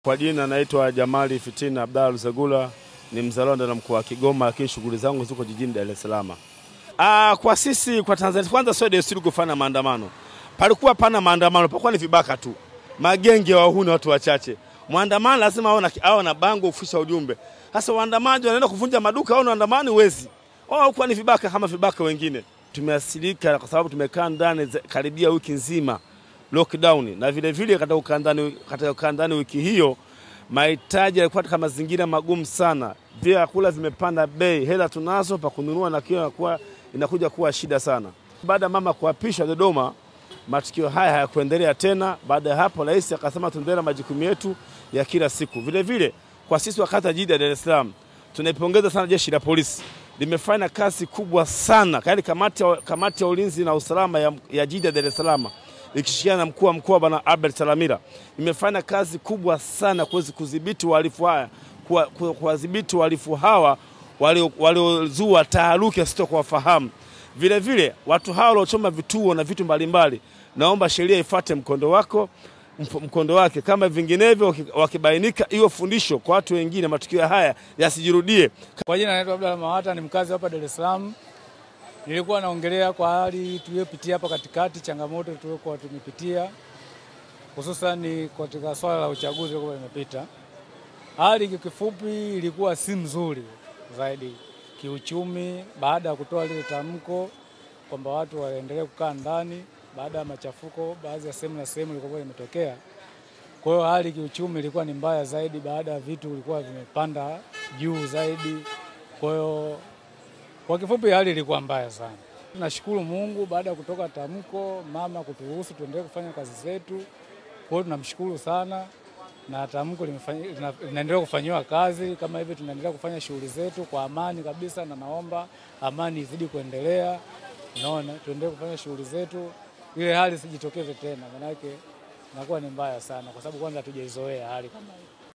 Kwa jina naitwa Jamali Fitina Abdalla Lusagula, ni mzalendo na mkoa wa Kigoma, lakini shughuli zangu ziko jijini Dar es Salaam. Kwa sisi kwa Tanzania kwanza sio desturi kufanya maandamano. Palikuwa pana maandamano, palikuwa ni vibaka tu. Magenge wa wahuni watu wachache. Muandamano lazima awe na bango kufisha ujumbe. Sasa waandamanaji wanaenda kuvunja maduka au waandamani wezi. Kwa ni vibaka kama vibaka wengine. Tumeasilika kwa sababu tumekaa ndani karibia wiki nzima lockdown, na vile vile katika ukandani wiki hiyo mahitaji yalikuwa katika mazingira magumu sana. Vyakula vimepanda bei, hela tunazo pa kununua na kile inakuja kuwa shida sana. Baada mama kuapishwa Dodoma, matukio haya hayakuendelea tena. Baada ya hapo rais akasema tuendelee majukumu yetu ya kila siku. Vile vile kwa sisi wakati jiji la Dar es Salaam tunaipongeza sana jeshi la polisi. Limefanya kazi kubwa sana. Yaani kamati ya ulinzi na usalama ya jiji la Dar es Salaam ikishirikiana na mkuu wa mkoa Bwana Albert Salamira imefanya kazi kubwa sana kuweza kudhibiti wahalifu haya, kuwadhibiti wahalifu hawa waliozua taharuki asitokuwafahamu. Vile vile watu hao waliochoma vituo na vitu mbalimbali, naomba sheria ifuate mkondo wake, kama vinginevyo wakibainika iwe fundisho kwa watu wengine, matukio haya yasijirudie. Kwa jina naitwa Abdalla Mawata, ni mkazi hapa Dar es Salaam. Nilikuwa naongelea kwa hali tuliyopitia hapa katikati, changamoto tuliokuwa tumepitia hususan katika swala la uchaguzi uliokuwa umepita. Hali kifupi ilikuwa si nzuri zaidi kiuchumi, baada ya kutoa lile tamko kwamba watu waendelee kukaa ndani baada ya machafuko baadhi ya sehemu ilikuwa imetokea. Kwa hiyo hali kiuchumi ilikuwa ni mbaya zaidi, baada ya vitu vilikuwa vimepanda juu zaidi. Kwa hiyo kwa kifupi hali ilikuwa mbaya sana. Tunashukuru Mungu baada ya kutoka tamko mama kuturuhusu tuendelee kufanya kazi zetu. Kwa hiyo tunamshukuru sana, na tamko linaendelea kufanywa kazi kama hivi, tunaendelea kufanya shughuli zetu kwa amani kabisa, na naomba amani izidi kuendelea. Unaona, tuendelee kufanya shughuli zetu ile hali sijitokeze tena, maana yake inakuwa ni mbaya sana kwa sababu kwanza hatujaizoea hali kama hii.